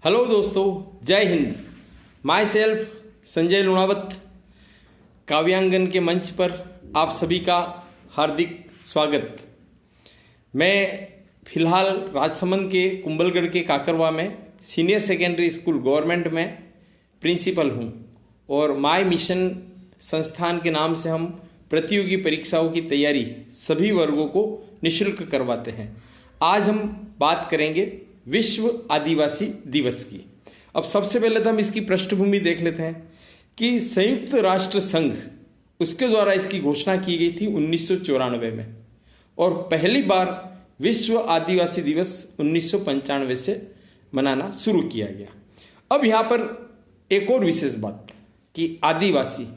Hello दोस्तों, जय Hind. My self Sanjay Lunawat काव्यांगन के मंच पर आप सभी का हार्दिक स्वागत। मैं फिलहाल राजसमंद के कुंभलगढ़ के काकरवा में सीनियर सेकेंडरी स्कूल गवर्नमेंट में प्रिंसिपल हूँ और माय मिशन संस्थान के नाम से हम प्रतियोगी परीक्षाओं की तैयारी सभी वर्गों को निःशुल्क करवाते हैं। आज हम बात करेंगे विश्व आदिवासी दिवस की। अब सबसे पहले तो हम इसकी पृष्ठभूमि देख लेते हैं कि संयुक्त राष्ट्र संघ उसके द्वारा इसकी घोषणा की गई थी 1994 में और पहली बार विश्व आदिवासी दिवस 1995 से मनाना शुरू किया गया। अब यहाँ पर एक और विशेष बात कि आदिवासी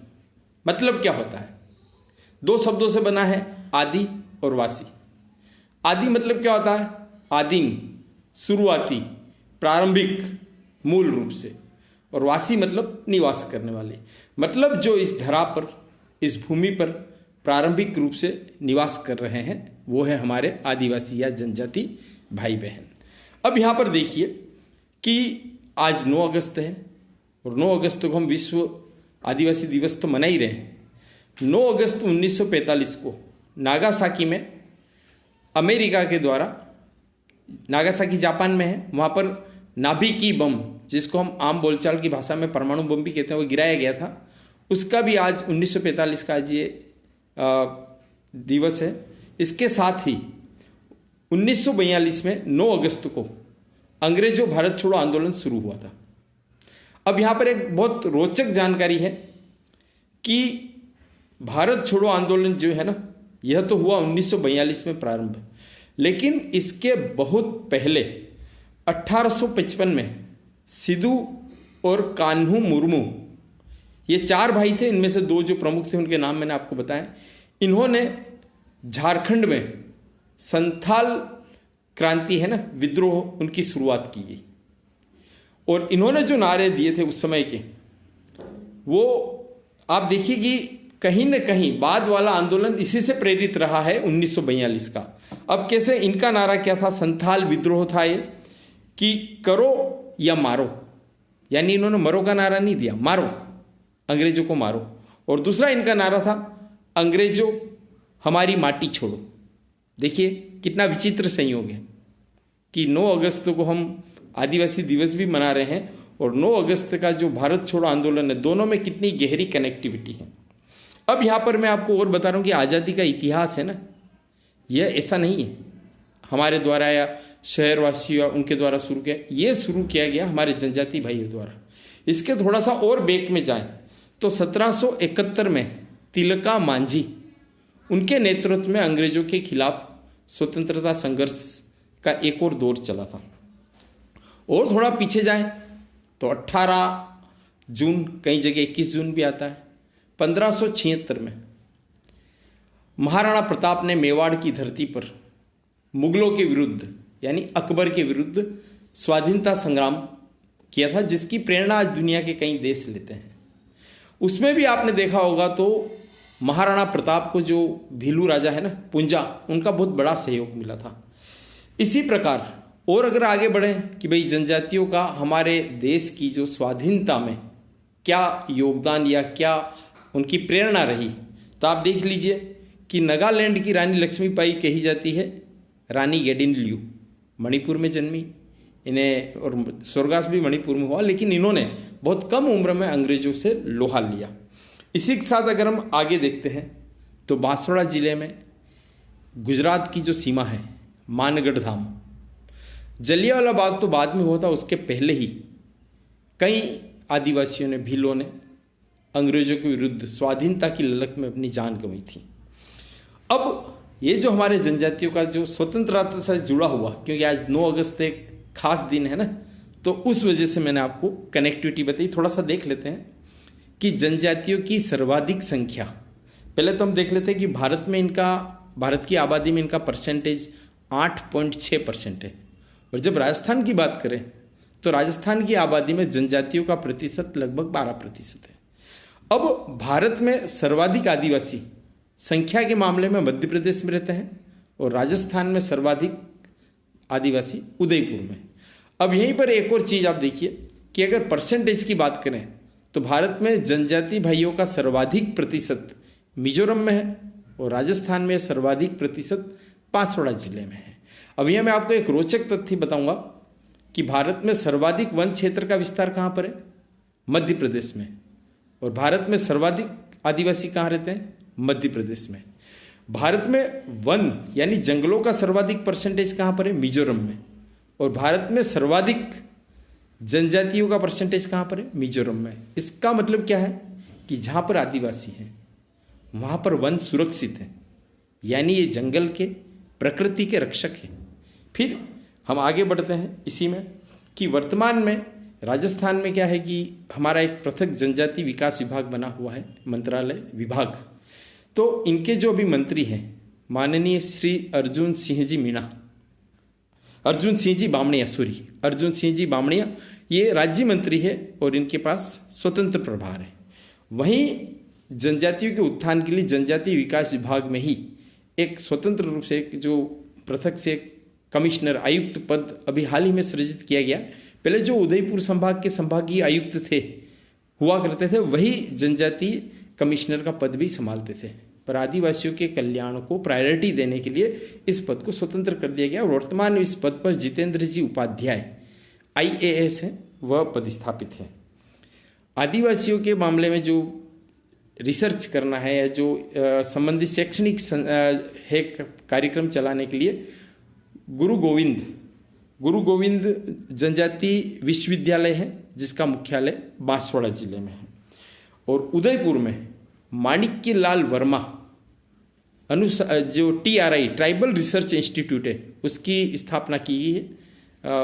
मतलब क्या होता है। दो शब्दों से बना है, आदि और वासी। आदि मतलब क्या होता है? आदिम, शुरुआती, प्रारंभिक, मूल रूप से। और वासी मतलब निवास करने वाले, मतलब जो इस धरा पर, इस भूमि पर प्रारंभिक रूप से निवास कर रहे हैं वो है हमारे आदिवासी या जनजाति भाई बहन। अब यहाँ पर देखिए कि आज 9 अगस्त है और 9 अगस्त को हम विश्व आदिवासी दिवस तो मना ही रहे हैं। 9 अगस्त 1945 को नागासाकी में अमेरिका के द्वारा, नागासाकी जापान में है, वहाँ पर नाभिकी बम, जिसको हम आम बोलचाल की भाषा में परमाणु बम भी कहते हैं, वो गिराया गया था। उसका भी आज 1945 का आज ये दिवस है। इसके साथ ही 1942 में 9 अगस्त को अंग्रेजों भारत छोड़ो आंदोलन शुरू हुआ था। अब यहाँ पर एक बहुत रोचक जानकारी है कि भारत छोड़ो आंदोलन जो है ना, यह तो हुआ 1942 में प्रारंभ, लेकिन इसके बहुत पहले 1855 में सिद्धू और कान्हू मुर्मू, ये 4 भाई थे, इनमें से 2 जो प्रमुख थे उनके नाम मैंने आपको बताए। इन्होंने झारखंड में संथाल क्रांति है ना, विद्रोह, उनकी शुरुआत की गई और इन्होंने जो नारे दिए थे उस समय के, वो आप देखिए कि कहीं न कहीं बाद वाला आंदोलन इसी से प्रेरित रहा है 1942 का। अब कैसे? इनका नारा क्या था? संथाल विद्रोह था ये कि करो या मारो, यानी इन्होंने मरो का नारा नहीं दिया, मारो, अंग्रेजों को मारो। और दूसरा इनका नारा था अंग्रेजों हमारी माटी छोड़ो। देखिए कितना विचित्र संयोग है कि 9 अगस्त को हम आदिवासी दिवस भी मना रहे हैं और 9 अगस्त का जो भारत छोड़ो आंदोलन है, दोनों में कितनी गहरी कनेक्टिविटी है। अब यहाँ पर मैं आपको और बता रहा हूँ कि आज़ादी का इतिहास है ना, यह ऐसा नहीं है हमारे द्वारा या शहरवासियों उनके द्वारा शुरू किया, ये शुरू किया गया हमारे जनजाति भाइयों द्वारा। इसके थोड़ा सा और बैक में जाए तो 1771 में तिलका मांझी, उनके नेतृत्व में अंग्रेजों के खिलाफ स्वतंत्रता संघर्ष का एक और दौर चला था। और थोड़ा पीछे जाए तो 18 जून, कई जगह 21 जून भी आता है, 1576 में महाराणा प्रताप ने मेवाड़ की धरती पर मुगलों के विरुद्ध यानी अकबर के विरुद्ध स्वाधीनता संग्राम किया था, जिसकी प्रेरणा आज दुनिया के कई देश लेते हैं। उसमें भी आपने देखा होगा तो महाराणा प्रताप को जो भीलू राजा है ना, पुंजा, उनका बहुत बड़ा सहयोग मिला था। इसी प्रकार और अगर आगे बढ़ें कि भाई जनजातियों का हमारे देश की जो स्वाधीनता में क्या योगदान या क्या उनकी प्रेरणा रही, तो आप देख लीजिए कि नागालैंड की रानी लक्ष्मीबाई कही जाती है रानी गेडिनलियू, मणिपुर में जन्मी इन्हें, और स्वर्गवास भी मणिपुर में हुआ, लेकिन इन्होंने बहुत कम उम्र में अंग्रेजों से लोहा लिया। इसी के साथ अगर हम आगे देखते हैं तो बांसवाड़ा जिले में गुजरात की जो सीमा है, मानगढ़ धाम, जलियांवाला बाग तो बाद में हुआ था, उसके पहले ही कई आदिवासियों ने, भीलों ने अंग्रेजों के विरुद्ध स्वाधीनता की ललक में अपनी जान गंवाई थी। अब ये जो हमारे जनजातियों का जो स्वतंत्रता से जुड़ा हुआ, क्योंकि आज 9 अगस्त एक खास दिन है ना, तो उस वजह से मैंने आपको कनेक्टिविटी बताई। थोड़ा सा देख लेते हैं कि जनजातियों की सर्वाधिक संख्या, पहले तो हम देख लेते हैं कि भारत में इनका, भारत की आबादी में इनका परसेंटेज 8.6% है। और जब राजस्थान की बात करें तो राजस्थान की आबादी में जनजातियों का प्रतिशत लगभग 12% है। अब भारत में सर्वाधिक आदिवासी संख्या के मामले में मध्य प्रदेश में रहते हैं और राजस्थान में सर्वाधिक आदिवासी उदयपुर में। अब यहीं पर एक और चीज आप देखिए कि अगर परसेंटेज की बात करें तो भारत में जनजाति भाइयों का सर्वाधिक प्रतिशत मिजोरम में है और राजस्थान में सर्वाधिक प्रतिशत बांसवाड़ा जिले में है। अब यह मैं आपको एक रोचक तथ्य बताऊंगा कि भारत में सर्वाधिक वन क्षेत्र का विस्तार कहां पर है? मध्य प्रदेश में। और भारत में सर्वाधिक आदिवासी कहां रहते हैं? मध्य प्रदेश में। भारत में वन यानी जंगलों का सर्वाधिक परसेंटेज कहां पर है? मिजोरम में। और भारत में सर्वाधिक जनजातियों का परसेंटेज कहां पर है? मिजोरम में। इसका मतलब क्या है कि जहां पर आदिवासी हैं वहां पर वन सुरक्षित है, यानी ये जंगल के प्रकृति के रक्षक हैं। फिर हम आगे बढ़ते हैं इसी में कि वर्तमान में राजस्थान में क्या है कि हमारा एक पृथक जनजाति विकास विभाग बना हुआ है, मंत्रालय विभाग। तो इनके जो अभी मंत्री हैं माननीय श्री अर्जुन सिंह जी बामणिया, ये राज्य मंत्री है और इनके पास स्वतंत्र प्रभार है। वहीं जनजातियों के उत्थान के लिए जनजातीय विकास विभाग में ही एक स्वतंत्र रूप से एक जो पृथक से कमिश्नर आयुक्त पद अभी हाल ही में सृजित किया गया। पहले जो उदयपुर संभाग के संभागीय आयुक्त हुआ करते थे वही जनजातीय कमिश्नर का पद भी संभालते थे, पर आदिवासियों के कल्याण को प्रायोरिटी देने के लिए इस पद को स्वतंत्र कर दिया गया और वर्तमान में इस पद पर जितेंद्र जी उपाध्याय IAS हैं, वह पदस्थापित है। आदिवासियों के मामले में जो रिसर्च करना है या जो संबंधित शैक्षणिक है कार्यक्रम चलाने के लिए गुरु गोविंद जनजाति विश्वविद्यालय है जिसका मुख्यालय बांसवाड़ा जिले में है। और उदयपुर में माणिक्य लाल वर्मा जो TRI ट्राइबल रिसर्च इंस्टीट्यूट है उसकी स्थापना की गई है।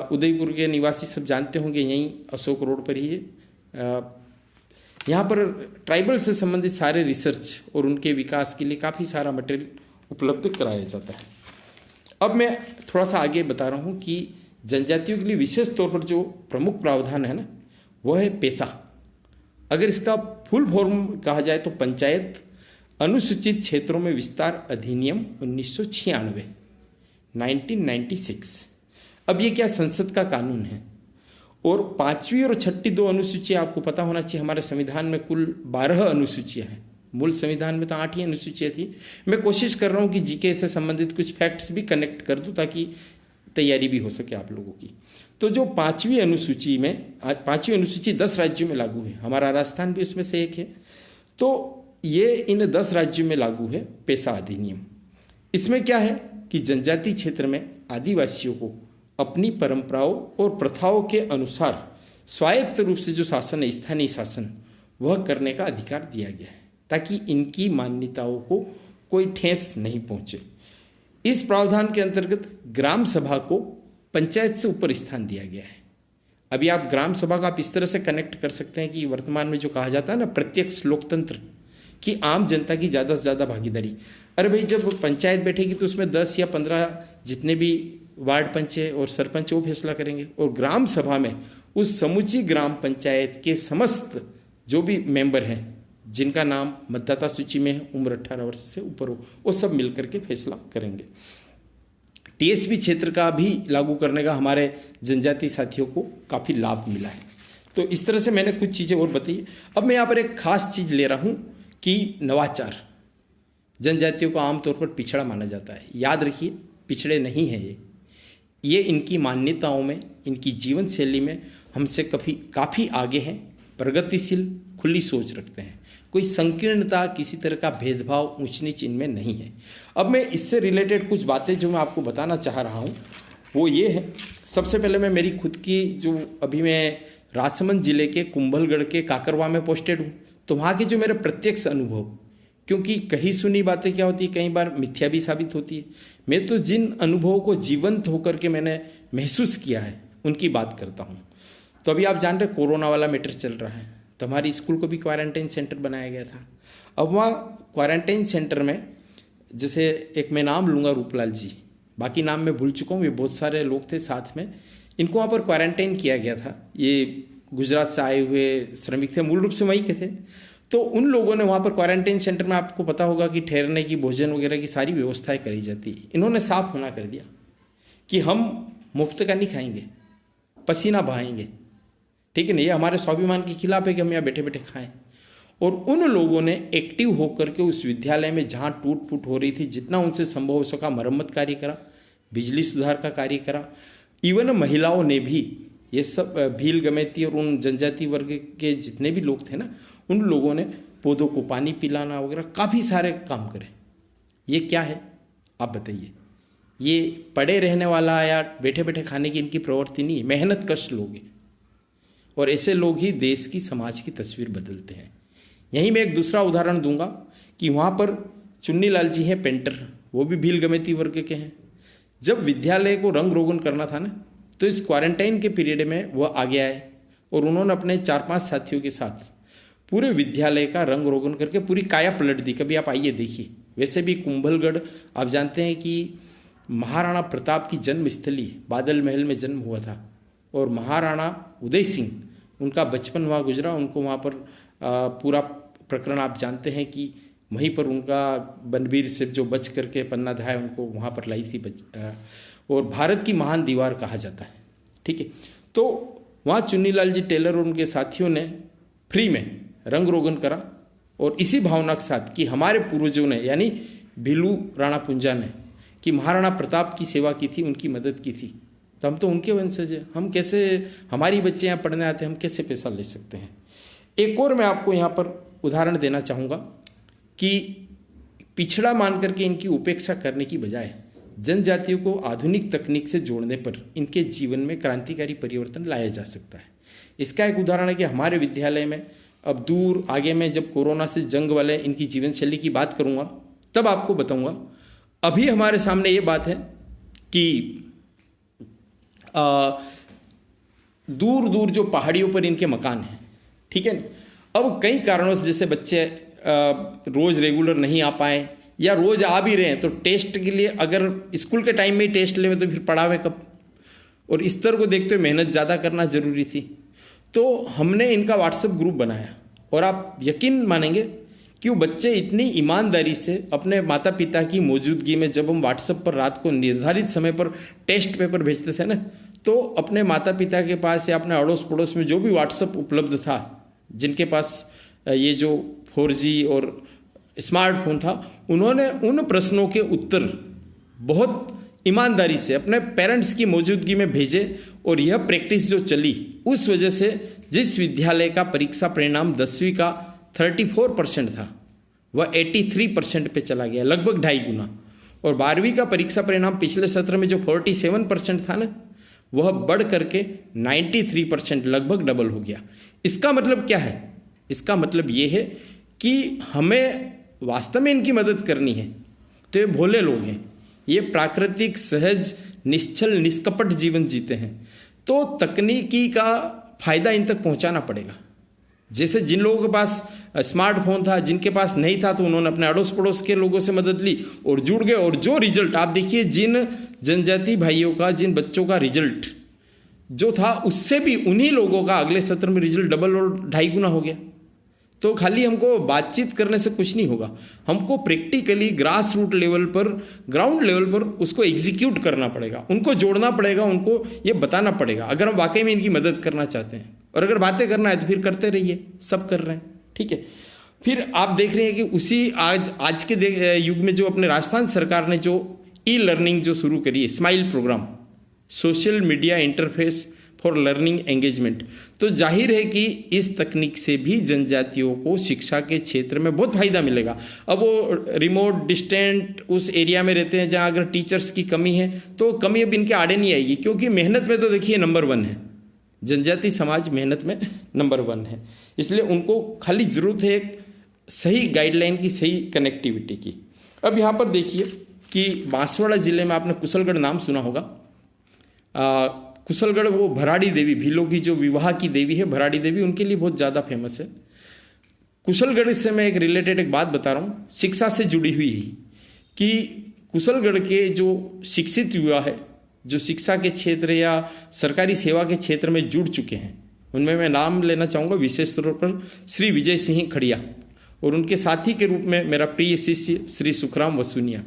उदयपुर के निवासी सब जानते होंगे, यहीं अशोक रोड पर ही है। यहाँ पर ट्राइबल से संबंधित सारे रिसर्च और उनके विकास के लिए काफ़ी सारा मटेरियल उपलब्ध कराया जाता है। अब मैं थोड़ा सा आगे बता रहा हूँ कि जनजातियों के लिए विशेष तौर पर जो प्रमुख प्रावधान है ना, वह है पेशा। अगर इसका फुल फॉर्म कहा जाए तो पंचायत अनुसूचित क्षेत्रों में विस्तार अधिनियम 1996। अब ये क्या संसद का कानून है और 5वीं और 6ठी 2 अनुसूचियां आपको पता होना चाहिए। हमारे संविधान में कुल 12 अनुसूचियां हैं। मूल संविधान में तो 8 ही अनुसूचियां थी। मैं कोशिश कर रहा हूं कि जीके से संबंधित कुछ फैक्ट्स भी कनेक्ट कर दूं ताकि तैयारी भी हो सके आप लोगों की। तो जो 5वीं अनुसूची 10 राज्यों में लागू है, हमारा राजस्थान भी उसमें से एक है। तो ये इन 10 राज्यों में लागू है पेशा अधिनियम। इसमें क्या है कि जनजाति क्षेत्र में आदिवासियों को अपनी परंपराओं और प्रथाओं के अनुसार स्वायत्त रूप से जो शासन है, स्थानीय शासन, वह करने का अधिकार दिया गया है ताकि इनकी मान्यताओं को कोई ठेस नहीं पहुंचे। इस प्रावधान के अंतर्गत ग्राम सभा को पंचायत से ऊपर स्थान दिया गया है। अभी आप ग्राम सभा का आप इस तरह से कनेक्ट कर सकते हैं कि वर्तमान में जो कहा जाता है ना प्रत्यक्ष लोकतंत्र, कि आम जनता की ज़्यादा से ज़्यादा भागीदारी। अरे भाई, जब पंचायत बैठेगी तो उसमें 10 या 15 जितने भी वार्ड पंच और सरपंच वो फैसला करेंगे और ग्राम सभा में उस समूची ग्राम पंचायत के समस्त जो भी मेंबर हैं जिनका नाम मतदाता सूची में है, उम्र 18 वर्ष से ऊपर हो, वो सब मिलकर के फैसला करेंगे। TSP क्षेत्र का भी लागू करने का हमारे जनजाति साथियों को काफ़ी लाभ मिला है। तो इस तरह से मैंने कुछ चीज़ें और बताई। अब मैं यहाँ पर एक खास चीज़ ले रहा हूँ कि नवाचार। जनजातियों को आमतौर पर पिछड़ा माना जाता है। याद रखिए, पिछड़े नहीं हैं ये इनकी मान्यताओं में, इनकी जीवन शैली में हमसे काफ़ी आगे हैं, प्रगतिशील, खुली सोच रखते हैं। कोई संकीर्णता, किसी तरह का भेदभाव, ऊंच नीच इनमें नहीं है। अब मैं इससे रिलेटेड कुछ बातें जो मैं आपको बताना चाह रहा हूँ वो ये है। सबसे पहले मैं मेरी खुद की जो अभी मैं राजसमंद जिले के कुंभलगढ़ के काकरवा में पोस्टेड हूँ, तो वहाँ के जो मेरे प्रत्यक्ष अनुभव, क्योंकि कहीं सुनी बातें क्या होती है कई बार मिथ्या भी साबित होती है। मैं तो जिन अनुभवों को जीवंत होकर के मैंने महसूस किया है उनकी बात करता हूँ। तो अभी आप जान रहे कोरोना वाला मैटर चल रहा है, तो हमारी स्कूल को भी क्वारंटाइन सेंटर बनाया गया था। अब वहाँ क्वारंटाइन सेंटर में जैसे एक मैं नाम लूँगा रूपलाल जी, बाकी नाम मैं भूल चुका हूँ, ये बहुत सारे लोग थे साथ में, इनको वहाँ पर क्वारंटाइन किया गया था। ये गुजरात से आए हुए श्रमिक थे, मूल रूप से वहीं के थे। तो उन लोगों ने वहाँ पर क्वारंटाइन सेंटर में, आपको पता होगा कि ठहरने की, भोजन वगैरह की सारी व्यवस्थाएं करी जाती है। इन्होंने साफ मना कर दिया कि हम मुफ्त का नहीं खाएंगे, पसीना बहाएंगे, ठीक है ना। ये हमारे स्वाभिमान के खिलाफ है कि हम यहाँ बैठे बैठे खाएं। और उन लोगों ने एक्टिव होकर के उस विद्यालय में जहाँ टूट फूट हो रही थी, जितना उनसे संभव हो सका मरम्मत कार्य करा, बिजली सुधार का कार्य करा। इवन महिलाओं ने भी ये सब भील गमेती और उन जनजाति वर्ग के जितने भी लोग थे ना, उन लोगों ने पौधों को पानी पिलाना वगैरह काफ़ी सारे काम करे। ये क्या है आप बताइए? ये पड़े रहने वाला या बैठे बैठे खाने की इनकी प्रवृत्ति नहीं है, मेहनत कश लोग हैं। और ऐसे लोग ही देश की समाज की तस्वीर बदलते हैं। यहीं मैं एक दूसरा उदाहरण दूंगा कि वहाँ पर चुन्नीलाल जी हैं पेंटर, वो भी भील गमेती वर्ग के हैं। जब विद्यालय को रंग रोगन करना था ना, तो इस क्वारंटाइन के पीरियड में वह आगे आए और उन्होंने अपने 4-5 साथियों के साथ पूरे विद्यालय का रंग रोगन करके पूरी काया पलट दी। कभी आप आइए देखिए। वैसे भी कुंभलगढ़ आप जानते हैं कि महाराणा प्रताप की जन्मस्थली, बादल महल में जन्म हुआ था। और महाराणा उदय सिंह, उनका बचपन वहाँ गुजरा। उनको वहाँ पर पूरा प्रकरण आप जानते हैं कि वहीं पर उनका बनबीर से जो बच करके पन्ना धाय उनको वहाँ पर लाई थी और भारत की महान दीवार कहा जाता है, ठीक है। तो वहाँ चुन्नीलाल जी टेलर और उनके साथियों ने फ्री में रंग रोगन करा और इसी भावना के साथ कि हमारे पूर्वजों ने, यानी भीलू राणा पुंजा ने, कि महाराणा प्रताप की सेवा की थी, उनकी मदद की थी, तो हम तो उनके वंशज हैं, हम कैसे, हमारी बच्चे यहाँ पढ़ने आते हैं, हम कैसे पैसा ले सकते हैं। एक और मैं आपको यहाँ पर उदाहरण देना चाहूँगा कि पिछड़ा मान करके इनकी उपेक्षा करने की बजाय जनजातियों को आधुनिक तकनीक से जोड़ने पर इनके जीवन में क्रांतिकारी परिवर्तन लाया जा सकता है। इसका एक उदाहरण है कि हमारे विद्यालय में अब दूर आगे में जब कोरोना से जंग वाले इनकी जीवन शैली की बात करूँगा तब आपको बताऊँगा। अभी हमारे सामने ये बात है कि दूर दूर जो पहाड़ियों पर इनके मकान हैं, ठीक है ना। अब कई कारणों से जैसे बच्चे रोज़ रेगुलर नहीं आ पाए या रोज़ आ भी रहे हैं, तो टेस्ट के लिए अगर स्कूल के टाइम में ही टेस्ट लेवे तो फिर पढ़ावे कब। और इस तरह को देखते हुए मेहनत ज़्यादा करना ज़रूरी थी। तो हमने इनका व्हाट्सएप ग्रुप बनाया और आप यकीन मानेंगे कि वो बच्चे इतनी ईमानदारी से अपने माता पिता की मौजूदगी में, जब हम व्हाट्सएप पर रात को निर्धारित समय पर टेस्ट पेपर भेजते थे ना, तो अपने माता पिता के पास या अपने अड़ोस पड़ोस में जो भी व्हाट्सएप उपलब्ध था, जिनके पास ये जो 4G और स्मार्टफोन था, उन्होंने उन प्रश्नों के उत्तर बहुत ईमानदारी से अपने पेरेंट्स की मौजूदगी में भेजे। और यह प्रैक्टिस जो चली, उस वजह से जिस विद्यालय का परीक्षा परिणाम 10वीं का 34% था, वह 83% पे चला गया, लगभग 2.5 गुना। और 12वीं का परीक्षा परिणाम पिछले सत्र में जो 47% था ना, वह बढ़ करके 93%, लगभग डबल हो गया। इसका मतलब क्या है? इसका मतलब ये है कि हमें वास्तव में इनकी मदद करनी है। तो ये भोले लोग हैं, ये प्राकृतिक, सहज, निश्चल, निष्कपट जीवन जीते हैं। तो तकनीकी का फायदा इन तक पहुंचाना पड़ेगा। जैसे जिन लोगों के पास स्मार्टफोन था, जिनके पास नहीं था, तो उन्होंने अपने अड़ोस पड़ोस के लोगों से मदद ली और जुड़ गए। और जो रिजल्ट आप देखिए, जिन जनजाति भाइयों का, जिन बच्चों का रिजल्ट जो था, उससे भी उन्हीं लोगों का अगले सत्र में रिजल्ट डबल और 2.5 गुना हो गया। तो खाली हमको बातचीत करने से कुछ नहीं होगा, हमको प्रैक्टिकली ग्रास रूट लेवल पर, ग्राउंड लेवल पर उसको एग्जीक्यूट करना पड़ेगा, उनको जोड़ना पड़ेगा, उनको ये बताना पड़ेगा, अगर हम वाकई में इनकी मदद करना चाहते हैं। और अगर बातें करना है तो फिर करते रहिए, सब कर रहे हैं, ठीक है। फिर आप देख रहे हैं कि उसी आज के युग में जो अपने राजस्थान सरकार ने जो ई-लर्निंग जो शुरू करी है, smile programme, social media interface for learning engagement, तो जाहिर है कि इस तकनीक से भी जनजातियों को शिक्षा के क्षेत्र में बहुत फायदा मिलेगा। अब वो रिमोट डिस्टेंट उस एरिया में रहते हैं जहाँ अगर टीचर्स की कमी है, तो कमी अब इनके आड़े नहीं आएगी, क्योंकि मेहनत में तो देखिए नंबर 1 है, जनजाति समाज मेहनत में नंबर 1 है। इसलिए उनको खाली ज़रूरत है एक सही गाइडलाइन की, सही कनेक्टिविटी की। अब यहाँ पर देखिए कि बांसवाड़ा जिले में आपने कुशलगढ़ नाम सुना होगा। कुशलगढ़ वो भराड़ी देवी, भीलों की जो विवाह की देवी है, भराड़ी देवी, उनके लिए बहुत ज़्यादा फेमस है। कुशलगढ़ से मैं एक रिलेटेड एक बात बता रहा हूँ, शिक्षा से जुड़ी हुई ही, कि कुशलगढ़ के जो शिक्षित युवा है, जो शिक्षा के क्षेत्र या सरकारी सेवा के क्षेत्र में जुड़ चुके हैं, उनमें मैं नाम लेना चाहूँगा विशेष तौर पर श्री विजय सिंह खड़िया, और उनके साथी के रूप में मेरा प्रिय शिष्य श्री सुखराम वसूनिया,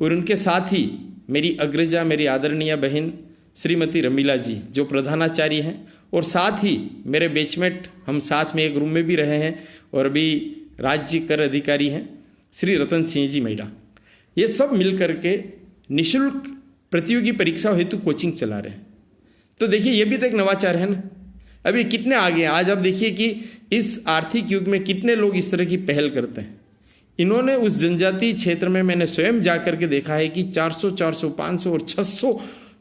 और उनके साथ ही मेरी अग्रजा, मेरी आदरणीय बहन श्रीमती रमीला जी जो प्रधानाचार्य हैं, और साथ ही मेरे बैचमेट, हम साथ में एक रूम में भी रहे हैं, और अभी राज्य कर अधिकारी हैं श्री रतन सिंह जी मेड़ा। ये सब मिल करके निःशुल्क प्रतियोगी परीक्षा हेतु कोचिंग चला रहे हैं। तो देखिए ये भी तो एक नवाचार है ना। अभी कितने आगे हैं। आज आप देखिए कि इस आर्थिक युग में कितने लोग इस तरह की पहल करते हैं। इन्होंने उस जनजातीय क्षेत्र में, मैंने स्वयं जा करके देखा है कि 400, 400, 500 और 600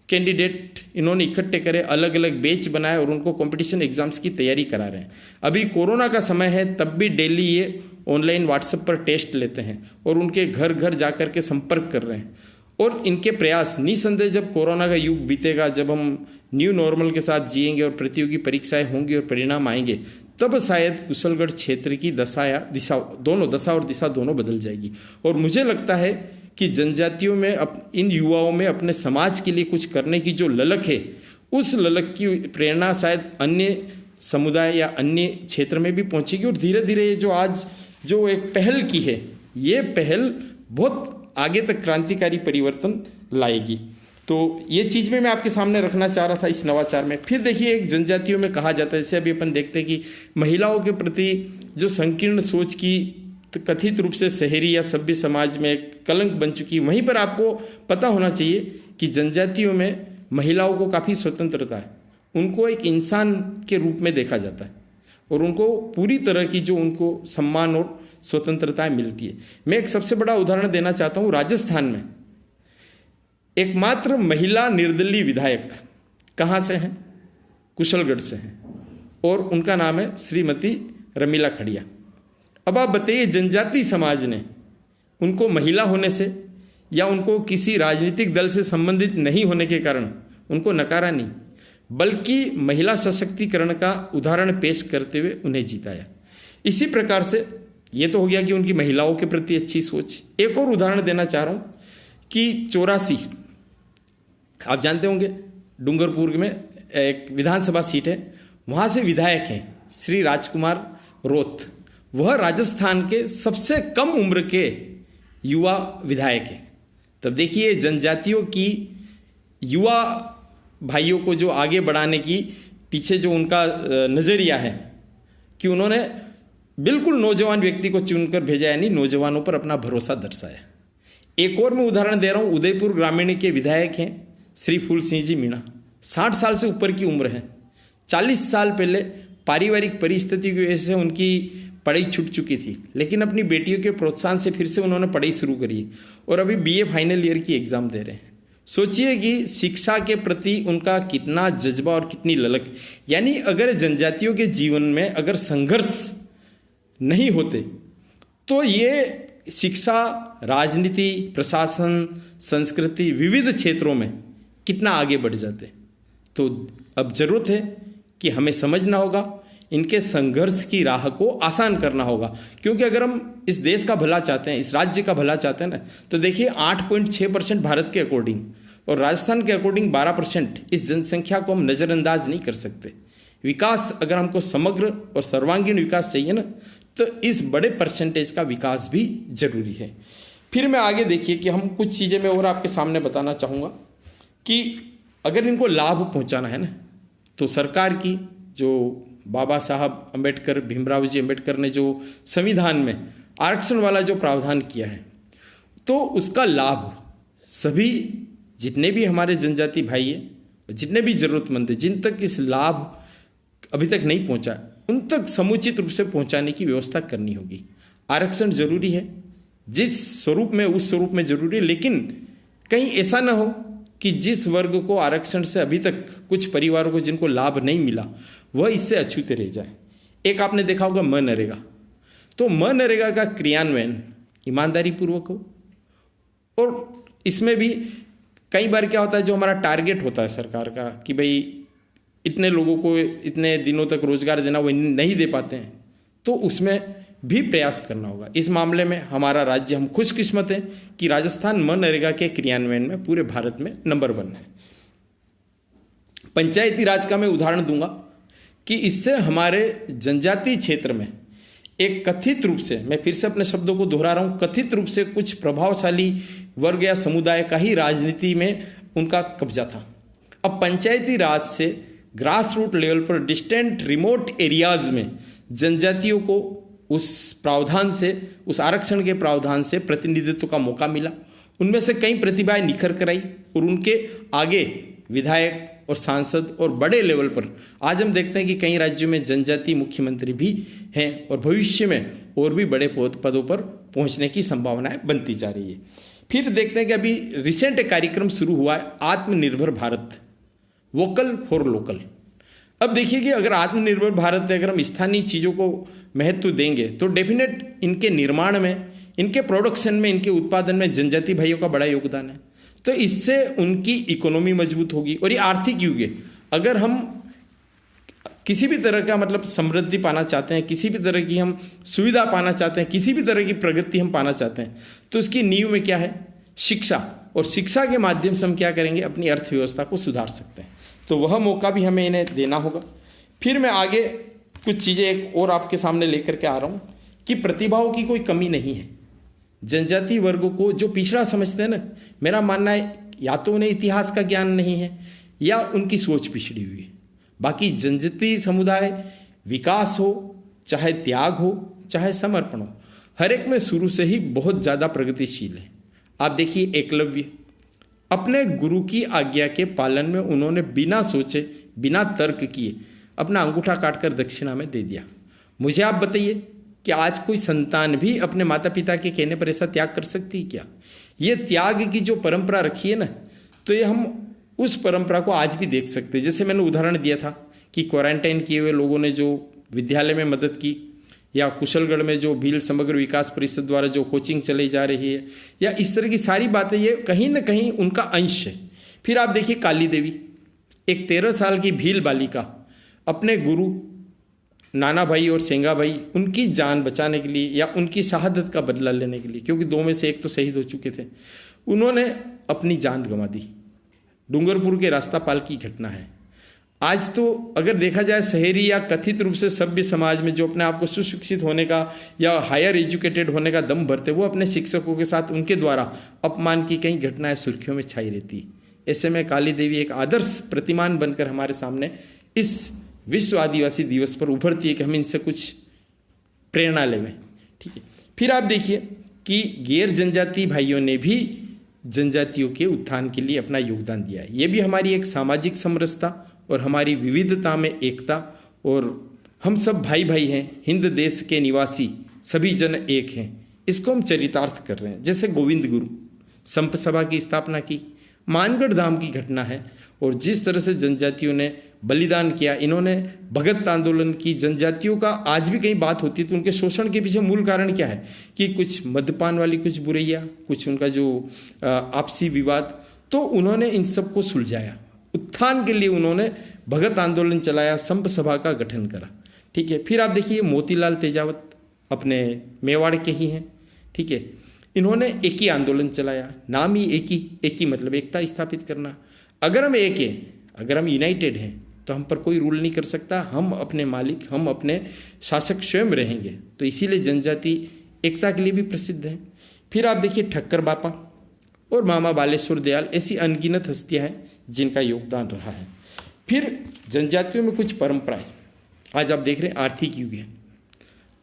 कैंडिडेट इन्होंने इकट्ठे करे, अलग अलग बैच बनाए और उनको कंपटीशन एग्जाम्स की तैयारी करा रहे हैं। अभी कोरोना का समय है, तब भी डेली ये ऑनलाइन व्हाट्सएप पर टेस्ट लेते हैं और उनके घर घर जा कर के संपर्क कर रहे हैं। और इनके प्रयास निसंदेह, जब कोरोना का युग बीतेगा, जब हम न्यू नॉर्मल के साथ जिएंगे और प्रतियोगी परीक्षाएं होंगी और परिणाम आएंगे, तब शायद कुशलगढ़ क्षेत्र की दशा या दिशा, दोनों दशा और दिशा दोनों बदल जाएगी। और मुझे लगता है कि जनजातियों में, इन युवाओं में अपने समाज के लिए कुछ करने की जो ललक है, उस ललक की प्रेरणा शायद अन्य समुदाय या अन्य क्षेत्र में भी पहुंचेगी। और धीरे धीरे ये जो आज जो एक पहल की है, ये पहल बहुत आगे तक क्रांतिकारी परिवर्तन लाएगी। तो ये चीज़ में मैं आपके सामने रखना चाह रहा था इस नवाचार में। फिर देखिए, एक जनजातियों में कहा जाता है, जैसे अभी अपन देखते हैं कि महिलाओं के प्रति जो संकीर्ण सोच की कथित रूप से शहरी या सभ्य समाज में एक कलंक बन चुकी, वहीं पर आपको पता होना चाहिए कि जनजातियों में महिलाओं को काफ़ी स्वतंत्रता है। उनको एक इंसान के रूप में देखा जाता है और उनको पूरी तरह की जो उनको सम्मान और स्वतंत्रता मिलती है। मैं एक सबसे बड़ा उदाहरण देना चाहता हूँ। राजस्थान में एकमात्र महिला निर्दलीय विधायक कहाँ से हैं? कुशलगढ़ से हैं, और उनका नाम है श्रीमती रमीला खड़िया। अब आप बताइए, जनजाति समाज ने उनको महिला होने से या उनको किसी राजनीतिक दल से संबंधित नहीं होने के कारण उनको नकारा नहीं, बल्कि महिला सशक्तिकरण का उदाहरण पेश करते हुए उन्हें जिताया। इसी प्रकार से ये तो हो गया कि उनकी महिलाओं के प्रति अच्छी सोच। एक और उदाहरण देना चाह रहा हूँ कि 84, आप जानते होंगे डूंगरपुर में एक विधानसभा सीट है, वहाँ से विधायक हैं श्री राजकुमार रोत। वह राजस्थान के सबसे कम उम्र के युवा विधायक हैं। तब देखिए, जनजातियों की युवा भाइयों को जो आगे बढ़ाने की पीछे जो उनका नज़रिया है कि उन्होंने बिल्कुल नौजवान व्यक्ति को चुनकर भेजा, यानी नौजवानों पर अपना भरोसा दर्शाया। एक और मैं उदाहरण दे रहा हूँ, उदयपुर ग्रामीण के विधायक हैं श्री फूल सिंह जी मीणा। 60 साल से ऊपर की उम्र है। 40 साल पहले पारिवारिक परिस्थिति की वजह से उनकी पढ़ाई छूट चुकी थी, लेकिन अपनी बेटियों के प्रोत्साहन से फिर से उन्होंने पढ़ाई शुरू करी और अभी बीए फाइनल ईयर की एग्जाम दे रहे हैं। सोचिए कि शिक्षा के प्रति उनका कितना जज्बा और कितनी ललक। यानी अगर जनजातियों के जीवन में अगर संघर्ष नहीं होते तो ये शिक्षा, राजनीति, प्रशासन, संस्कृति, विविध क्षेत्रों में कितना आगे बढ़ जाते। तो अब जरूरत है कि हमें समझना होगा, इनके संघर्ष की राह को आसान करना होगा। क्योंकि अगर हम इस देश का भला चाहते हैं, इस राज्य का भला चाहते हैं ना, तो देखिए 8.6% भारत के अकॉर्डिंग और राजस्थान के अकॉर्डिंग 12%, इस जनसंख्या को हम नज़रअंदाज नहीं कर सकते। विकास, अगर हमको समग्र और सर्वांगीण विकास चाहिए ना, तो इस बड़े परसेंटेज का विकास भी जरूरी है। फिर मैं आगे देखिए कि हम कुछ चीज़ें मैं और आपके सामने बताना चाहूँगा कि अगर इनको लाभ पहुँचाना है ना, तो सरकार की जो बाबा साहब अम्बेडकर, भीमराव जी अम्बेडकर ने जो संविधान में आरक्षण वाला जो प्रावधान किया है, तो उसका लाभ सभी जितने भी हमारे जनजाति भाई हैं, जितने भी ज़रूरतमंद हैं, जिन तक इस लाभ अभी तक नहीं पहुंचा, उन तक समुचित रूप से पहुंचाने की व्यवस्था करनी होगी। आरक्षण जरूरी है, जिस स्वरूप में उस स्वरूप में जरूरी है, लेकिन कहीं ऐसा ना हो कि जिस वर्ग को आरक्षण से अभी तक कुछ परिवारों को जिनको लाभ नहीं मिला, वह इससे अछूते रह जाए। एक आपने देखा होगा मनरेगा, तो मनरेगा का क्रियान्वयन ईमानदारी पूर्वक हो। और इसमें भी कई बार क्या होता है, जो हमारा टारगेट होता है सरकार का कि भाई इतने लोगों को इतने दिनों तक रोजगार देना, वो नहीं दे पाते हैं, तो उसमें भी प्रयास करना होगा। इस मामले में हमारा राज्य, हम खुशकिस्मत हैं कि राजस्थान मनरेगा के क्रियान्वयन में पूरे भारत में नंबर 1 है। पंचायती राज का मैं उदाहरण दूंगा कि इससे हमारे जनजातीय क्षेत्र में एक कथित रूप से, मैं फिर से अपने शब्दों को दोहरा रहा हूं, कथित रूप से कुछ प्रभावशाली वर्ग या समुदाय का ही राजनीति में उनका कब्जा था। अब पंचायती राज से ग्रास रूट लेवल पर डिस्टेंट रिमोट एरियाज में जनजातियों को उस प्रावधान से, उस आरक्षण के प्रावधान से प्रतिनिधित्व का मौका मिला। उनमें से कई प्रतिभाएं निखर कर आई और उनके आगे विधायक और सांसद और बड़े लेवल पर आज हम देखते हैं कि कई राज्यों में जनजातीय मुख्यमंत्री भी हैं और भविष्य में और भी बड़े पदों पर पहुंचने की संभावनाएं बनती जा रही है। फिर देखते हैं कि अभी रिसेंट एक कार्यक्रम शुरू हुआ है, आत्मनिर्भर भारत, वोकल फॉर लोकल। अब देखिए कि अगर आत्मनिर्भर भारत है, अगर हम स्थानीय चीज़ों को महत्व देंगे तो डेफिनेट इनके निर्माण में, इनके प्रोडक्शन में, इनके उत्पादन में जनजाति भाइयों का बड़ा योगदान है। तो इससे उनकी इकोनॉमी मजबूत होगी और ये आर्थिक युग है। अगर हम किसी भी तरह का मतलब समृद्धि पाना चाहते हैं, किसी भी तरह की हम सुविधा पाना चाहते हैं, किसी भी तरह की प्रगति हम पाना चाहते हैं, तो इसकी नींव में क्या है? शिक्षा। और शिक्षा के माध्यम से हम क्या करेंगे? अपनी अर्थव्यवस्था को सुधार सकते हैं। तो वह मौका भी हमें इन्हें देना होगा। फिर मैं आगे कुछ चीज़ें एक और आपके सामने लेकर के आ रहा हूँ कि प्रतिभाओं की कोई कमी नहीं है। जनजाति वर्ग को जो पिछड़ा समझते हैं ना, मेरा मानना है या तो उन्हें इतिहास का ज्ञान नहीं है या उनकी सोच पिछड़ी हुई है। बाकी जनजाति समुदाय विकास हो, चाहे त्याग हो, चाहे समर्पण हो, हर एक में शुरू से ही बहुत ज़्यादा प्रगतिशील है। आप देखिए एकलव्य, अपने गुरु की आज्ञा के पालन में उन्होंने बिना सोचे, बिना तर्क किए अपना अंगूठा काटकर दक्षिणा में दे दिया। मुझे आप बताइए कि आज कोई संतान भी अपने माता पिता के कहने पर ऐसा त्याग कर सकती है क्या? ये त्याग की जो परंपरा रखी है ना, तो ये हम उस परंपरा को आज भी देख सकते हैं। जैसे मैंने उदाहरण दिया था कि क्वारंटाइन किए हुए लोगों ने जो विद्यालय में मदद की, या कुशलगढ़ में जो भील समग्र विकास परिषद द्वारा जो कोचिंग चलाई जा रही है, या इस तरह की सारी बातें, ये कहीं ना कहीं उनका अंश है। फिर आप देखिए काली देवी, एक 13 साल की भील बालिका अपने गुरु नाना भाई और सेंगा भाई, उनकी जान बचाने के लिए या उनकी शहादत का बदला लेने के लिए, क्योंकि 2 में से 1 तो शहीद हो चुके थे, उन्होंने अपनी जान गंवा दी। डूंगरपुर के रास्तापाल की घटना है। आज तो अगर देखा जाए शहरी या कथित रूप से सभ्य समाज में जो अपने आप को सुशिक्षित होने का या हायर एजुकेटेड होने का दम भरते, वो अपने शिक्षकों के साथ उनके द्वारा अपमान की कई घटनाएं सुर्खियों में छाई रहती। ऐसे में काली देवी एक आदर्श प्रतिमान बनकर हमारे सामने इस विश्व आदिवासी दिवस पर उभरती है कि हम इनसे कुछ प्रेरणा लें। ठीक है। फिर आप देखिए कि गैर जनजाति भाइयों ने भी जनजातियों के उत्थान के लिए अपना योगदान दिया है। ये भी हमारी एक सामाजिक समरसता और हमारी विविधता में एकता, और हम सब भाई भाई हैं, हिंद देश के निवासी सभी जन एक हैं, इसको हम चरितार्थ कर रहे हैं। जैसे गोविंद गुरु संप सभा की स्थापना की, मानगढ़ धाम की घटना है, और जिस तरह से जनजातियों ने बलिदान किया, इन्होंने भगत आंदोलन की। जनजातियों का आज भी कहीं बात होती है तो उनके शोषण के पीछे मूल कारण क्या है कि कुछ मद्यपान वाली कुछ बुराइयाँ, कुछ उनका जो आपसी विवाद, तो उन्होंने इन सब को सुलझाया। उत्थान के लिए उन्होंने भगत आंदोलन चलाया, संप सभा का गठन करा। ठीक है। फिर आप देखिए मोतीलाल तेजावत अपने मेवाड़ के ही हैं। ठीक है। इन्होंने एक ही आंदोलन चलाया, नाम ही एक ही मतलब एकता स्थापित करना। अगर हम एक हैं, अगर हम यूनाइटेड हैं, तो हम पर कोई रूल नहीं कर सकता। हम अपने मालिक, हम अपने शासक स्वयं रहेंगे। तो इसीलिए जनजाति एकता के लिए भी प्रसिद्ध है। फिर आप देखिए ठक्कर बापा और मामा बालेश्वर दयाल, ऐसी अनगिनत हस्तियां हैं जिनका योगदान रहा है। फिर जनजातियों में कुछ परंपराएं, आज आप देख रहे हैं आर्थिक युग है,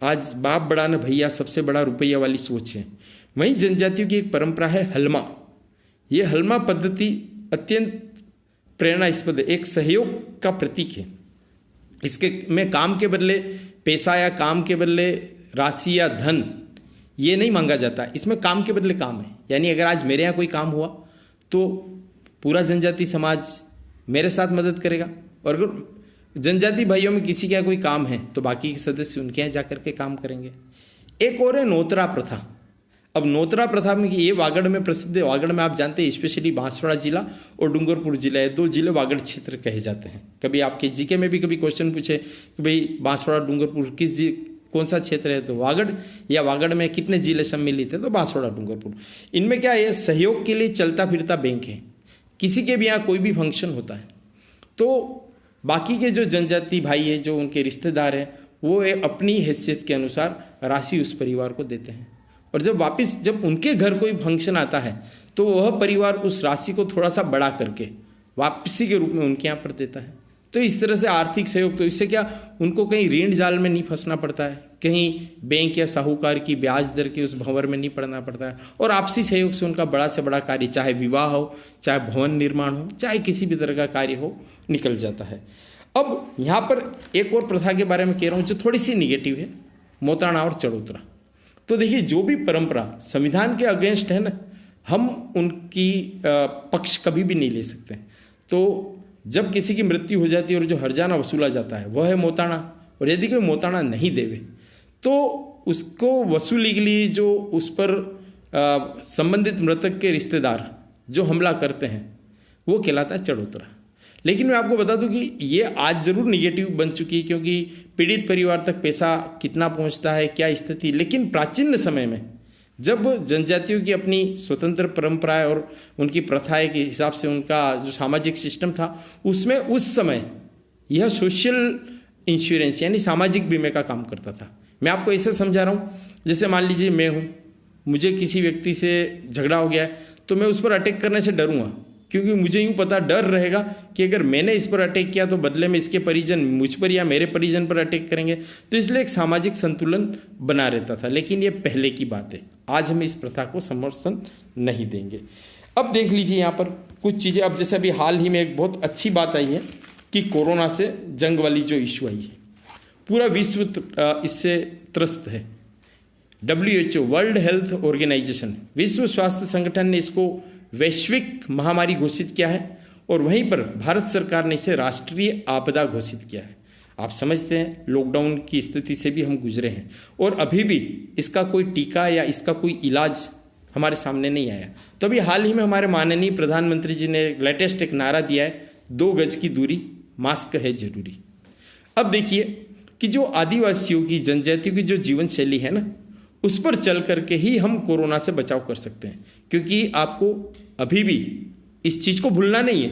आज बाप बड़ा न भैया सबसे बड़ा रुपया वाली सोच है। वहीं जनजातियों की एक परंपरा है हलमा। ये हलमा पद्धति अत्यंत प्रेरणास्पद है, एक सहयोग का प्रतीक है। इसके में काम के बदले पैसा या काम के बदले राशि या धन ये नहीं मांगा जाता, इसमें काम के बदले काम है। यानी अगर आज मेरे यहाँ कोई काम हुआ तो पूरा जनजाति समाज मेरे साथ मदद करेगा, और अगर जनजाति भाइयों में किसी का कोई काम है तो बाकी के सदस्य उनके यहाँ जाकर के काम करेंगे। एक और है नोतरा प्रथा। अब नोतरा प्रथा में ये वागड़ में प्रसिद्ध है। वागड़ में आप जानते हैं स्पेशली बांसवाड़ा जिला और डूंगरपुर जिला है, 2 जिले वागड़ क्षेत्र कहे जाते हैं। कभी आपके जीके में भी कभी क्वेश्चन पूछे कि भाई बांसवाड़ा डूंगरपुर कौन सा क्षेत्र है, तो वागड़, या वागड़ में कितने जिले सम्मिलित है, तो बांसवाड़ा डूंगरपुर। इनमें क्या है, सहयोग के लिए चलता फिरता बैंक है। किसी के भी यहाँ कोई भी फंक्शन होता है तो बाकी के जो जनजाति भाई है, जो उनके रिश्तेदार हैं, वो अपनी हैसियत के अनुसार राशि उस परिवार को देते हैं, और जब उनके घर कोई फंक्शन आता है तो वह परिवार उस राशि को थोड़ा सा बढ़ा करके वापसी के रूप में उनके यहाँ पर देता है। तो इस तरह से आर्थिक सहयोग, तो इससे क्या उनको कहीं ऋण जाल में नहीं फंसना पड़ता है, कहीं बैंक या साहूकार की ब्याज दर के उस भंवर में नहीं पड़ना पड़ता है, और आपसी सहयोग से उनका बड़ा से बड़ा कार्य, चाहे विवाह हो, चाहे भवन निर्माण हो, चाहे किसी भी तरह का कार्य हो, निकल जाता है। अब यहाँ पर एक और प्रथा के बारे में कह रहा हूँ जो थोड़ी सी निगेटिव है, मोताणा और चढ़ोतरा। तो देखिए, जो भी परंपरा संविधान के अगेंस्ट है ना, हम उनकी पक्ष कभी भी नहीं ले सकते। तो जब किसी की मृत्यु हो जाती है और जो हर्जाना वसूला जाता है वह है मोताणा, और यदि कोई मोताणा नहीं देवे तो उसको वसूली के लिए जो उस पर संबंधित मृतक के रिश्तेदार जो हमला करते हैं वो कहलाता है चढ़ोतरा। लेकिन मैं आपको बता दूं कि ये आज जरूर निगेटिव बन चुकी है, क्योंकि पीड़ित परिवार तक पैसा कितना पहुंचता है, क्या स्थिति। लेकिन प्राचीन समय में जब जनजातियों की अपनी स्वतंत्र परंपराएं और उनकी प्रथाएं के हिसाब से उनका जो सामाजिक सिस्टम था, उसमें उस समय यह सोशल इंश्योरेंस यानी सामाजिक बीमे का काम करता था। मैं आपको ऐसे समझा रहा हूँ, जैसे मान लीजिए मैं हूँ, मुझे किसी व्यक्ति से झगड़ा हो गया है, तो मैं उस पर अटैक करने से डरूंगा, क्योंकि मुझे यूँ पता डर रहेगा कि अगर मैंने इस पर अटैक किया तो बदले में इसके परिजन मुझ पर या मेरे परिजन पर अटैक करेंगे। तो इसलिए एक सामाजिक संतुलन बना रहता था। लेकिन ये पहले की बात है, आज हम इस प्रथा को समर्थन नहीं देंगे। अब देख लीजिए यहाँ पर कुछ चीज़ें। अब जैसे अभी हाल ही में एक बहुत अच्छी बात आई है कि कोरोना से जंग वाली जो इशू आई है, पूरा विश्व इससे त्रस्त है। WHO वर्ल्ड हेल्थ ऑर्गेनाइजेशन, विश्व स्वास्थ्य संगठन ने इसको वैश्विक महामारी घोषित किया है, और वहीं पर भारत सरकार ने इसे राष्ट्रीय आपदा घोषित किया है। आप समझते हैं लॉकडाउन की स्थिति से भी हम गुजरे हैं, और अभी भी इसका कोई टीका या इसका कोई इलाज हमारे सामने नहीं आया। तो अभी हाल ही में हमारे माननीय प्रधानमंत्री जी ने लेटेस्ट एक नारा दिया है, 2 गज की दूरी, मास्क है जरूरी। अब देखिए कि जो आदिवासियों की, जनजातियों की जो जीवन शैली है ना, उस पर चल करके ही हम कोरोना से बचाव कर सकते हैं। क्योंकि आपको अभी भी इस चीज़ को भूलना नहीं है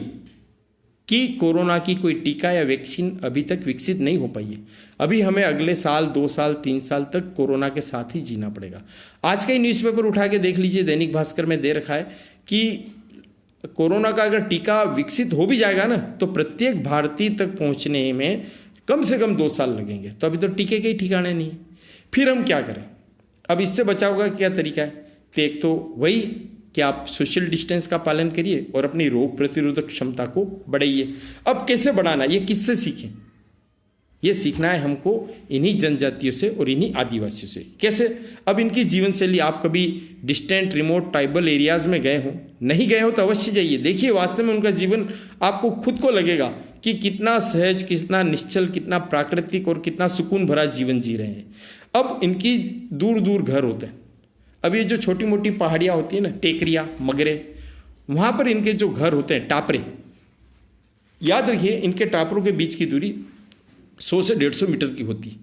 कि कोरोना की कोई टीका या वैक्सीन अभी तक विकसित नहीं हो पाई है। अभी हमें अगले साल, 2 साल, 3 साल तक कोरोना के साथ ही जीना पड़ेगा। आज का ही न्यूज़पेपर उठा के देख लीजिए, दैनिक भास्कर में दे रखा है कि कोरोना का अगर टीका विकसित हो भी जाएगा ना, तो प्रत्येक भारतीय तक पहुंचने में कम से कम 2 साल लगेंगे। तो अभी तो टीके के ही ठिकाने नहीं है। फिर हम क्या करें? अब इससे बचाव का क्या तरीका है? तो एक तो वही कि आप सोशल डिस्टेंस का पालन करिए और अपनी रोग प्रतिरोधक क्षमता को बढ़ाइए। अब कैसे बढ़ाना, ये किससे सीखें? ये सीखना है हमको इन्हीं जनजातियों से और इन्हीं आदिवासियों से। कैसे? अब इनकी जीवन शैली, आप कभी डिस्टेंट, रिमोट, ट्राइबल एरियाज में गए हो, नहीं गए हो तो अवश्य जाइए, देखिए वास्तव में उनका जीवन आपको खुद को लगेगा कि कितना सहज, कितना निश्चल, कितना प्राकृतिक और कितना सुकून भरा जीवन जी रहे हैं। अब इनकी दूर दूर घर होते हैं। अब ये जो छोटी मोटी पहाड़ियाँ होती है ना, टेकरिया, मगरे, वहाँ पर इनके जो घर होते हैं, टापरे, याद रखिए इनके टापरों के बीच की दूरी 100 से 150 मीटर की होती।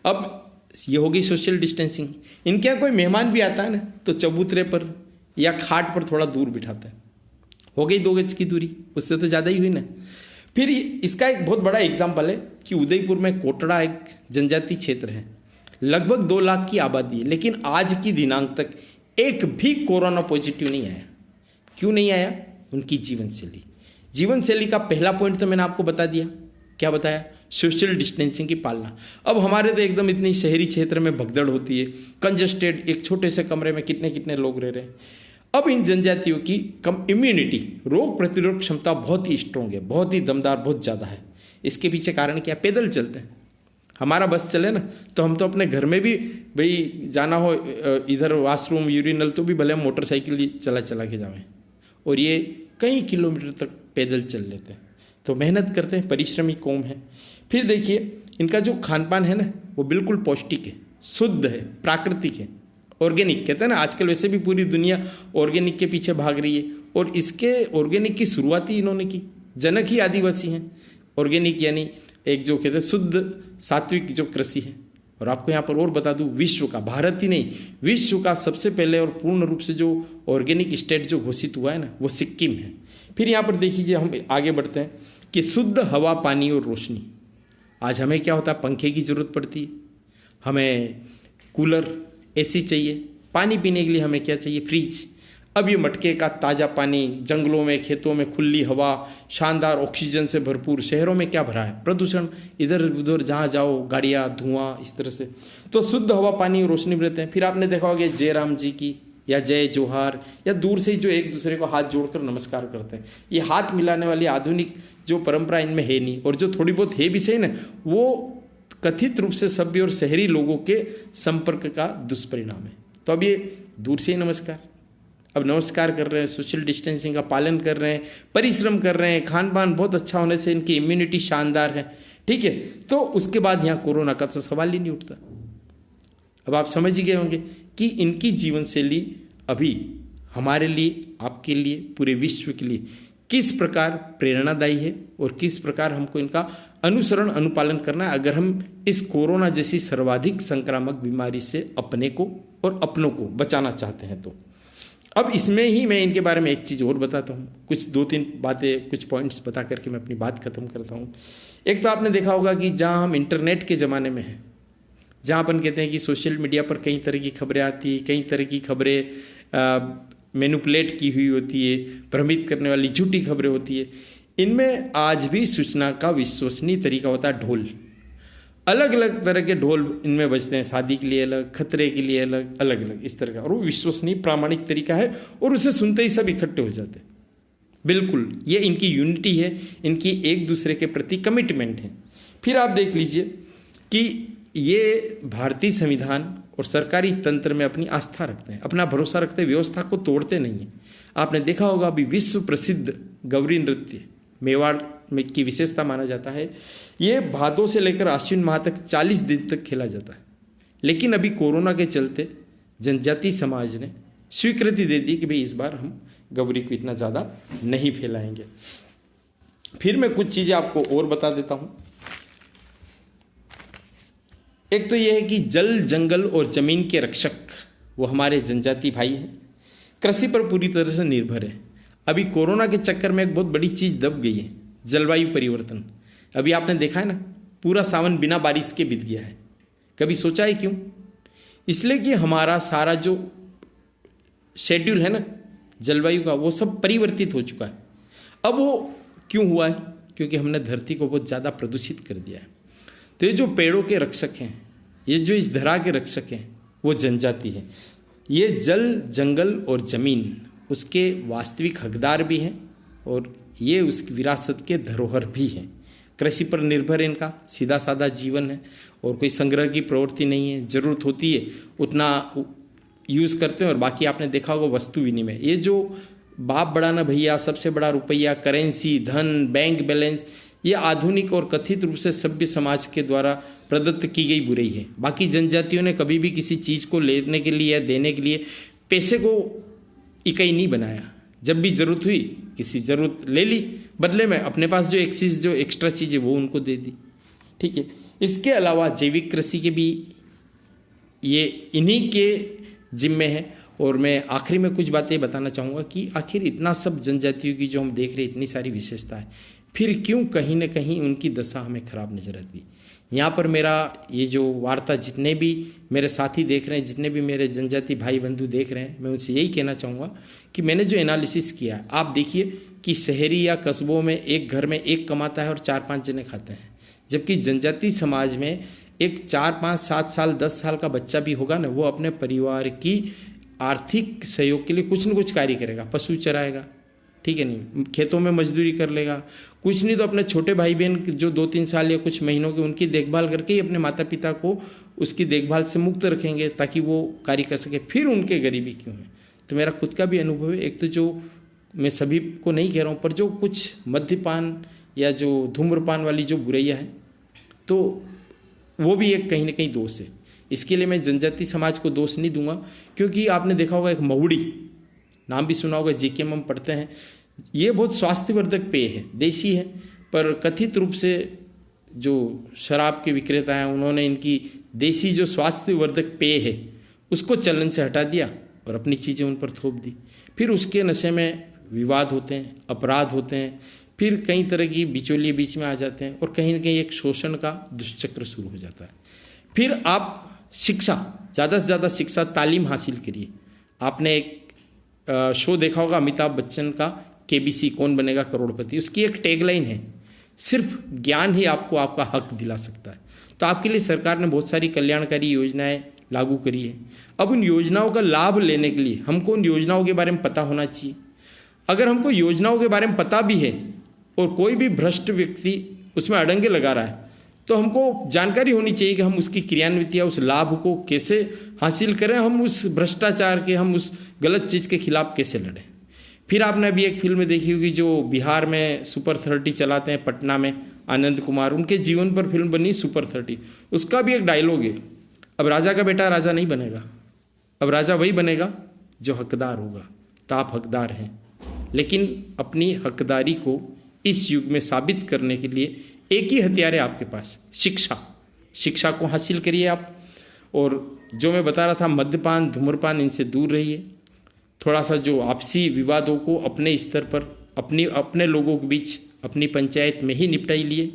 अब ये होगी सोशल डिस्टेंसिंग। इनके यहाँ कोई मेहमान भी आता है ना, तो चबूतरे पर या खाट पर थोड़ा दूर बिठाते हैं। हो गई 2 गज की दूरी, उससे तो ज़्यादा ही हुई ना। फिर इसका एक बहुत बड़ा एग्जाम्पल है कि उदयपुर में कोटड़ा एक जनजाति क्षेत्र है, लगभग 2 लाख की आबादी है, लेकिन आज की दिनांक तक एक भी कोरोना पॉजिटिव नहीं आया। क्यों नहीं आया? उनकी जीवन शैली। जीवन शैली का पहला पॉइंट तो मैंने आपको बता दिया। क्या बताया? सोशल डिस्टेंसिंग की पालना। अब हमारे तो एकदम इतनी शहरी क्षेत्र में भगदड़ होती है, कंजस्टेड, एक छोटे से कमरे में कितने कितने लोग रह रहे हैं। अब इन जनजातियों की कम इम्यूनिटी, रोग प्रतिरोधक क्षमता बहुत ही स्ट्रोंग है, बहुत ही दमदार, बहुत ज़्यादा है। इसके पीछे कारण क्या? पैदल चलते हैं। हमारा बस चले ना, तो हम तो अपने घर में भी भाई जाना हो इधर वॉशरूम, यूरिनल, तो भी भले हम मोटरसाइकिल चला चला के जाएं, और ये कई किलोमीटर तक पैदल चल लेते हैं। तो मेहनत करते हैं, परिश्रमी कौम है। फिर देखिए इनका जो खान पान है ना, वो बिल्कुल पौष्टिक है, शुद्ध है, प्राकृतिक है, ऑर्गेनिक। कहते हैं ना, आजकल वैसे भी पूरी दुनिया ऑर्गेनिक के पीछे भाग रही है, और इसके ऑर्गेनिक की शुरुआत ही इन्होंने की। जनक ही आदिवासी हैं। ऑर्गेनिक यानी एक जो कहते हैं शुद्ध सात्विक जो कृषि है। और आपको यहाँ पर और बता दूँ, विश्व का, भारत ही नहीं, विश्व का सबसे पहले और पूर्ण रूप से जो ऑर्गेनिक स्टेट जो घोषित हुआ है ना, वो सिक्किम है। फिर यहाँ पर देखिए, हम आगे बढ़ते हैं कि शुद्ध हवा, पानी और रोशनी। आज हमें क्या होता है? पंखे की जरूरत पड़ती है, हमें कूलर, AC चाहिए। पानी पीने के लिए हमें क्या चाहिए? फ्रिज। अब ये मटके का ताज़ा पानी, जंगलों में, खेतों में खुली हवा, शानदार ऑक्सीजन से भरपूर, शहरों में क्या भरा है? प्रदूषण, इधर उधर जहाँ जाओ गाड़ियाँ, धुआं, इस तरह से। तो शुद्ध हवा, पानी, रोशनी में रहते हैं। फिर आपने देखा होगा जय राम जी की या जय जोहार, या दूर से ही जो एक दूसरे को हाथ जोड़कर नमस्कार करते हैं, ये हाथ मिलाने वाली आधुनिक जो परंपरा इनमें है नहीं, और जो थोड़ी बहुत है भी सही ना, वो कथित रूप से सभ्य और शहरी लोगों के संपर्क का दुष्परिणाम है। तो अब ये दूर से ही नमस्कार, अब नमस्कार कर रहे हैं, सोशल डिस्टेंसिंग का पालन कर रहे हैं, परिश्रम कर रहे हैं, खान पान बहुत अच्छा होने से इनकी इम्यूनिटी शानदार है, ठीक है। तो उसके बाद यहाँ कोरोना का तो सवाल ही नहीं उठता। अब आप समझ ही गए होंगे कि इनकी जीवन शैली अभी हमारे लिए, आपके लिए, पूरे विश्व के लिए किस प्रकार प्रेरणादायी है और किस प्रकार हमको इनका अनुसरण, अनुपालन करना है अगर हम इस कोरोना जैसी सर्वाधिक संक्रामक बीमारी से अपने को और अपनों को बचाना चाहते हैं। तो अब इसमें ही मैं इनके बारे में एक चीज़ और बताता हूँ, कुछ 2-3 बातें, कुछ पॉइंट्स बता करके मैं अपनी बात खत्म करता हूँ। एक तो आपने देखा होगा कि जहाँ हम इंटरनेट के ज़माने में हैं, जहाँ अपन कहते हैं कि सोशल मीडिया पर कई तरह की खबरें आती, कई तरह की खबरें मैनिपुलेट की हुई होती है, भ्रमित करने वाली झूठी खबरें होती है, इनमें आज भी सूचना का विश्वसनीय तरीका होता है ढोल। अलग अलग तरह के ढोल इनमें बजते हैं, शादी के लिए अलग, खतरे के लिए अलग, अलग अलग इस तरह का, और वो विश्वसनीय प्रामाणिक तरीका है और उसे सुनते ही सब इकट्ठे हो जाते हैं। बिल्कुल, ये इनकी यूनिटी है, इनकी एक दूसरे के प्रति कमिटमेंट है। फिर आप देख लीजिए कि ये भारतीय संविधान और सरकारी तंत्र में अपनी आस्था रखते हैं, अपना भरोसा रखते हैं, व्यवस्था को तोड़ते नहीं हैं। आपने देखा होगा अभी विश्व प्रसिद्ध गौरी नृत्य मेवाड़ में की विशेषता माना जाता है, ये भादों से लेकर आश्विन माह तक 40 दिन तक खेला जाता है। लेकिन अभी कोरोना के चलते जनजातीय समाज ने स्वीकृति दे दी कि भाई इस बार हम गौरी को इतना ज़्यादा नहीं फैलाएंगे। फिर मैं कुछ चीज़ें आपको और बता देता हूँ। एक तो यह है कि जल, जंगल और जमीन के रक्षक वो हमारे जनजाति भाई हैं, कृषि पर पूरी तरह से निर्भर है। अभी कोरोना के चक्कर में एक बहुत बड़ी चीज़ दब गई है, जलवायु परिवर्तन। अभी आपने देखा है ना, पूरा सावन बिना बारिश के बीत गया है। कभी सोचा है क्यों? इसलिए कि हमारा सारा जो शेड्यूल है ना जलवायु का, वो सब परिवर्तित हो चुका है। अब वो क्यों हुआ है? क्योंकि हमने धरती को बहुत ज़्यादा प्रदूषित कर दिया है। तो ये जो पेड़ों के रक्षक हैं, ये जो इस धरा के रक्षक हैं, वो जनजाति है। ये जल, जंगल और ज़मीन उसके वास्तविक हकदार भी हैं और ये उसकी विरासत के धरोहर भी हैं। कृषि पर निर्भर इनका सीधा साधा जीवन है और कोई संग्रह की प्रवृत्ति नहीं है। ज़रूरत होती है उतना यूज़ करते हैं और बाकी आपने देखा होगा वस्तु विनिमय। ये जो बाप बड़ा ना भैया, सबसे बड़ा रुपया, करेंसी, धन, बैंक बैलेंस, ये आधुनिक और कथित रूप से सभ्य समाज के द्वारा प्रदत्त की गई बुराई है। बाकी जनजातियों ने कभी भी किसी चीज़ को लेने के लिए या देने के लिए पैसे को इकाई नहीं बनाया। जब भी ज़रूरत हुई किसी ज़रूरत ले ली, बदले में अपने पास जो एक चीज़, जो एक्स्ट्रा चीज़ है वो उनको दे दी, ठीक है। इसके अलावा जैविक कृषि के भी ये इन्हीं के जिम्मे है। और मैं आखिरी में कुछ बातें बताना चाहूँगा कि आखिर इतना सब जनजातियों की जो हम देख रहे हैं, इतनी सारी विशेषता है, फिर क्यों कहीं ना कहीं उनकी दशा हमें खराब नजर आती। यहाँ पर मेरा ये जो वार्ता, जितने भी मेरे साथी देख रहे हैं, जितने भी मेरे जनजाति भाई बंधु देख रहे हैं, मैं उनसे यही कहना चाहूँगा कि मैंने जो एनालिसिस किया है, आप देखिए कि शहरी या कस्बों में एक घर में एक कमाता है और 4-5 जने खाते हैं, जबकि जनजाति समाज में एक 4-5-7 साल 10 साल का बच्चा भी होगा ना, वो अपने परिवार की आर्थिक सहयोग के लिए कुछ न कुछ कार्य करेगा, पशु चराएगा, ठीक है, नहीं खेतों में मजदूरी कर लेगा, कुछ नहीं तो अपने छोटे भाई बहन जो 2-3 साल या कुछ महीनों की, उनकी देखभाल करके ही अपने माता पिता को उसकी देखभाल से मुक्त रखेंगे ताकि वो कार्य कर सके। फिर उनके गरीबी क्यों है? तो मेरा खुद का भी अनुभव है। एक तो जो मैं सभी को नहीं कह रहा हूँ, पर जो कुछ मद्यपान या जो धूम्रपान वाली जो बुराइयाँ हैं, तो वो भी एक कहीं ना कहीं दोष है। इसके लिए मैं जनजाति समाज को दोष नहीं दूंगा, क्योंकि आपने देखा होगा एक महुड़ी, नाम भी सुना होगा, जीके में हम पढ़ते हैं, ये बहुत स्वास्थ्यवर्धक पेय है, देसी है, पर कथित रूप से जो शराब के विक्रेता हैं उन्होंने इनकी देसी जो स्वास्थ्यवर्धक पेय है उसको चलन से हटा दिया और अपनी चीज़ें उन पर थोप दी। फिर उसके नशे में विवाद होते हैं, अपराध होते हैं, फिर कई तरह की बिचौलिए बीच में आ जाते हैं और कहीं ना कहीं एक शोषण का दुष्चक्र शुरू हो जाता है। फिर आप शिक्षा, ज़्यादा से ज़्यादा शिक्षा, तालीम हासिल करिए। आपने एक शो देखा होगा अमिताभ बच्चन का, केबीसी, कौन बनेगा करोड़पति। उसकी एक टैगलाइन है, सिर्फ ज्ञान ही आपको आपका हक दिला सकता है। तो आपके लिए सरकार ने बहुत सारी कल्याणकारी योजनाएं लागू करी है। अब उन योजनाओं का लाभ लेने के लिए हमको उन योजनाओं के बारे में पता होना चाहिए। अगर हमको योजनाओं के बारे में पता भी है और कोई भी भ्रष्ट व्यक्ति उसमें अड़ंगे लगा रहा है, तो हमको जानकारी होनी चाहिए कि हम उसकी क्रियान्वित या उस लाभ को कैसे हासिल करें, हम उस भ्रष्टाचार के, हम उस गलत चीज़ के खिलाफ कैसे लड़ें। फिर आपने अभी एक फिल्म देखी होगी जो बिहार में सुपर 30 चलाते हैं, पटना में आनंद कुमार, उनके जीवन पर फिल्म बनी सुपर 30। उसका भी एक डायलॉग है, अब राजा का बेटा राजा नहीं बनेगा, अब राजा वही बनेगा जो हकदार होगा। तो आप हकदार हैं, लेकिन अपनी हकदारी को इस युग में साबित करने के लिए एक ही हथियार है आपके पास, शिक्षा। शिक्षा को हासिल करिए आप। और जो मैं बता रहा था, मद्यपान, धूम्रपान, इनसे दूर रहिए। थोड़ा सा जो आपसी विवादों को अपने स्तर पर, अपने लोगों के बीच, अपनी पंचायत में ही निपटाई लिए,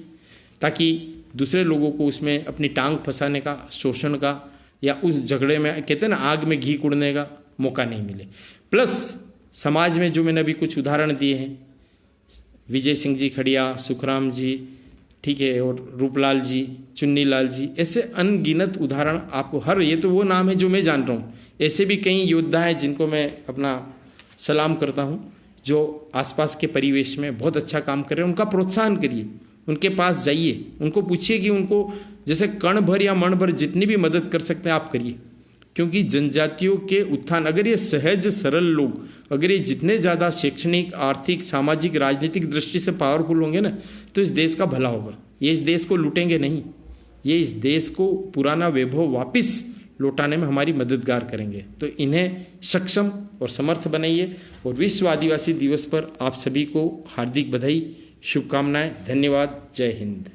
ताकि दूसरे लोगों को उसमें अपनी टांग फंसाने का, शोषण का, या उस झगड़े में, कहते हैं ना, आग में घी कुड़ने का मौका नहीं मिले। प्लस समाज में जो मैंने अभी कुछ उदाहरण दिए हैं, विजय सिंह जी खड़िया, सुखराम जी, ठीक है, और रूपलाल जी, चुन्नीलाल जी, ऐसे अनगिनत उदाहरण आपको, हर, ये तो वो नाम है जो मैं जान रहा हूँ, ऐसे भी कई योद्धा हैं जिनको मैं अपना सलाम करता हूँ, जो आसपास के परिवेश में बहुत अच्छा काम कर रहे हैं। उनका प्रोत्साहन करिए, उनके पास जाइए, उनको पूछिए कि उनको जैसे कण भर या मण भर जितनी भी मदद कर सकते हैं आप करिए। क्योंकि जनजातियों के उत्थान, अगर ये सहज सरल लोग, अगर ये जितने ज़्यादा शैक्षणिक, आर्थिक, सामाजिक, राजनीतिक दृष्टि से पावरफुल होंगे ना, तो इस देश का भला होगा। ये इस देश को लूटेंगे नहीं, ये इस देश को पुराना वैभव वापस लौटाने में हमारी मददगार करेंगे। तो इन्हें सक्षम और समर्थ बनाइए। और विश्व आदिवासी दिवस पर आप सभी को हार्दिक बधाई, शुभकामनाएं, धन्यवाद। जय हिंद।